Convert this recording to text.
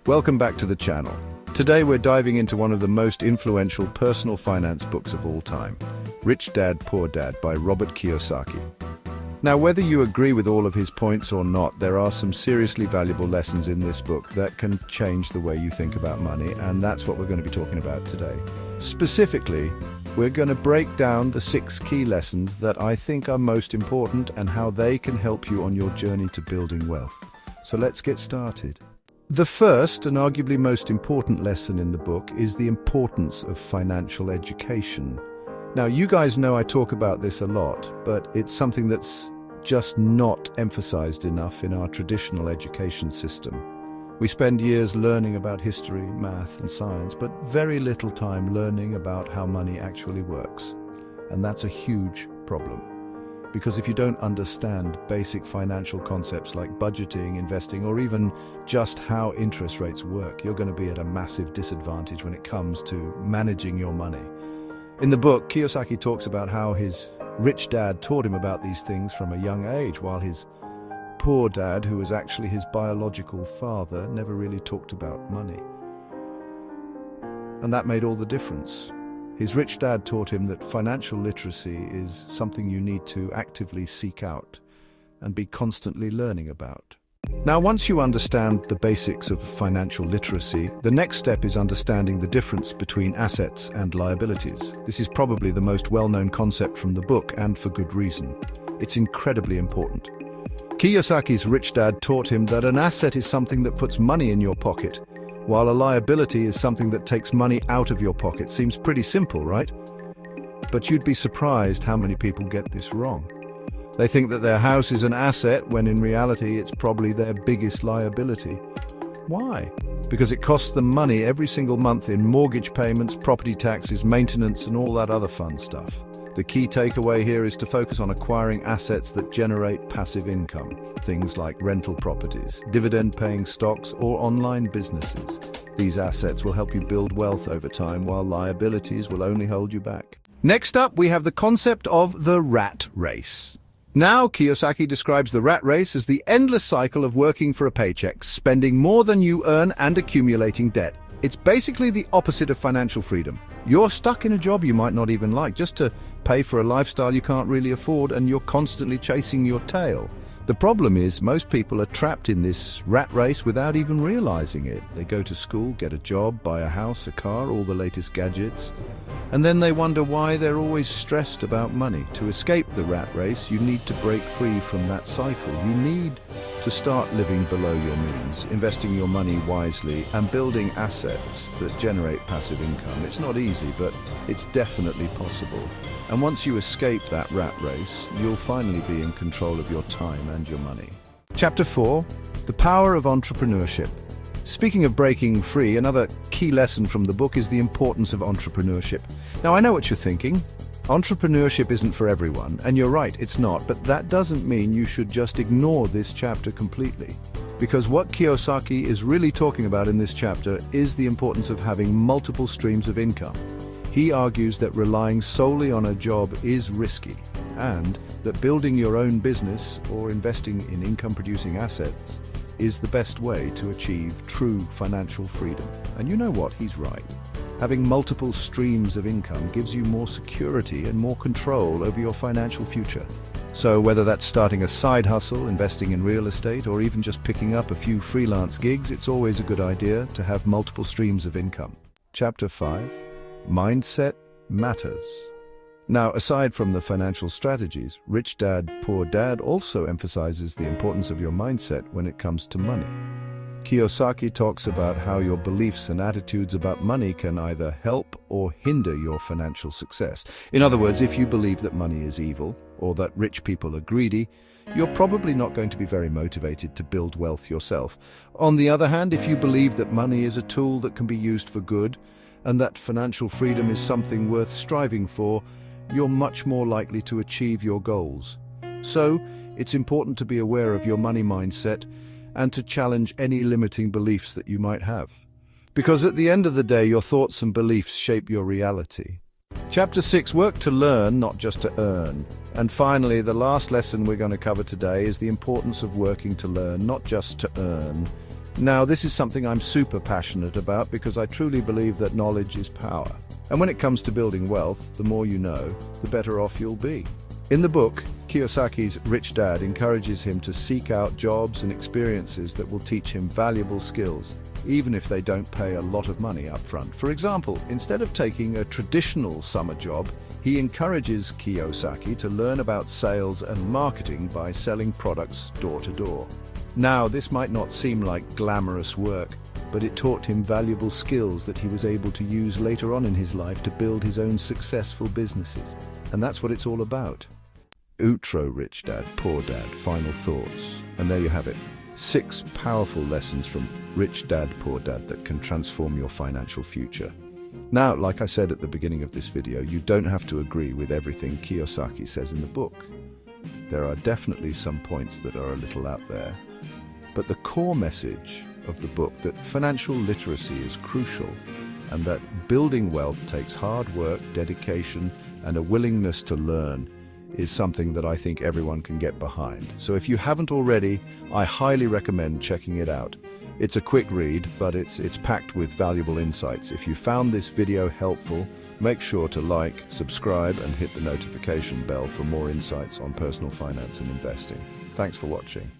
Welcome back to the channel. Today we're diving into one of the most influential personal finance books of all time, Rich Dad, Poor Dad by Robert Kiyosaki. Now, whether you agree with all of his points or not, there are some seriously valuable lessons in this book that can change the way you think about money, and that's what we're going to be talking about today. Specifically, we're going to break down the 6 key lessons that I think are most important and how they can help you on your journey to building wealth. So let's get started. The first and arguably most important lesson in the book is the importance of financial education. Now, you guys know I talk about this a lot, but it's something that's just not emphasized enough in our traditional education system. We spend years learning about history, math, and science, but very little time learning about how money actually works. And that's a huge problem. Because if you don't understand basic financial concepts like budgeting, investing, or even just how interest rates work, you're going to be at a massive disadvantage when it comes to managing your money. In the book, Kiyosaki talks about how his rich dad taught him about these things from a young age, while his poor dad, who was actually his biological father, never really talked about money. And that made all the difference. His rich dad taught him that financial literacy is something you need to actively seek out and be constantly learning about. Now, once you understand the basics of financial literacy, the next step is understanding the difference between assets and liabilities. This is probably the most well-known concept from the book, and for good reason. It's incredibly important. Kiyosaki's rich dad taught him that an asset is something that puts money in your pocket, while a liability is something that takes money out of your pocket. Seems pretty simple, right? But you'd be surprised how many people get this wrong. They think that their house is an asset when in reality it's probably their biggest liability. Why? Because it costs them money every single month in mortgage payments, property taxes, maintenance, and all that other fun stuff. The key takeaway here is to focus on acquiring assets that generate passive income, things like rental properties, dividend-paying stocks, or online businesses. These assets will help you build wealth over time, while liabilities will only hold you back. Next up, we have the concept of the rat race. Now, Kiyosaki describes the rat race as the endless cycle of working for a paycheck, spending more than you earn, and accumulating debt. It's basically the opposite of financial freedom. You're stuck in a job you might not even like, just to pay for a lifestyle you can't really afford, and you're constantly chasing your tail. The problem is, most people are trapped in this rat race without even realizing it. They go to school, get a job, buy a house, a car, all the latest gadgets, and then they wonder why they're always stressed about money. To escape the rat race, you need to break free from that cycle. You need to start living below your means, investing your money wisely, and building assets that generate passive income. It's not easy, but it's definitely possible. And once you escape that rat race, you'll finally be in control of your time and your money. Chapter 4, The Power of Entrepreneurship. Speaking of breaking free, another key lesson from the book is the importance of entrepreneurship. Now, I know what you're thinking. Entrepreneurship isn't for everyone, and you're right, it's not, but that doesn't mean you should just ignore this chapter completely. Because what Kiyosaki is really talking about in this chapter is the importance of having multiple streams of income. He argues that relying solely on a job is risky, and that building your own business or investing in income-producing assets is the best way to achieve true financial freedom. And you know what? He's right. Having multiple streams of income gives you more security and more control over your financial future. So whether that's starting a side hustle, investing in real estate, or even just picking up a few freelance gigs, it's always a good idea to have multiple streams of income. Chapter 5. Mindset matters. Now, aside from the financial strategies, Rich Dad, Poor Dad also emphasizes the importance of your mindset when it comes to money. Kiyosaki talks about how your beliefs and attitudes about money can either help or hinder your financial success. In other words, if you believe that money is evil, or that rich people are greedy, you're probably not going to be very motivated to build wealth yourself. On the other hand, if you believe that money is a tool that can be used for good, and that financial freedom is something worth striving for, you're much more likely to achieve your goals. So, it's important to be aware of your money mindset and to challenge any limiting beliefs that you might have. Because at the end of the day, your thoughts and beliefs shape your reality. Chapter 6, Work to learn, not just to earn. And finally, the last lesson we're going to cover today is the importance of working to learn, not just to earn. Now, this is something I'm super passionate about because I truly believe that knowledge is power. And when it comes to building wealth, the more you know, the better off you'll be. In the book, Kiyosaki's Rich Dad encourages him to seek out jobs and experiences that will teach him valuable skills, even if they don't pay a lot of money up front. For example, instead of taking a traditional summer job, he encourages Kiyosaki to learn about sales and marketing by selling products door to door. Now, this might not seem like glamorous work, but it taught him valuable skills that he was able to use later on in his life to build his own successful businesses. And that's what it's all about. Outro, Rich Dad, Poor Dad, final thoughts. And there you have it. 6 powerful lessons from Rich Dad, Poor Dad that can transform your financial future. Now, like I said at the beginning of this video, you don't have to agree with everything Kiyosaki says in the book. There are definitely some points that are a little out there. But the core message of the book, that financial literacy is crucial and that building wealth takes hard work, dedication, and a willingness to learn, is something that I think everyone can get behind. So if you haven't already, I highly recommend checking it out. It's a quick read, but it's packed with valuable insights. If you found this video helpful, make sure to like, subscribe, and hit the notification bell for more insights on personal finance and investing. Thanks for watching.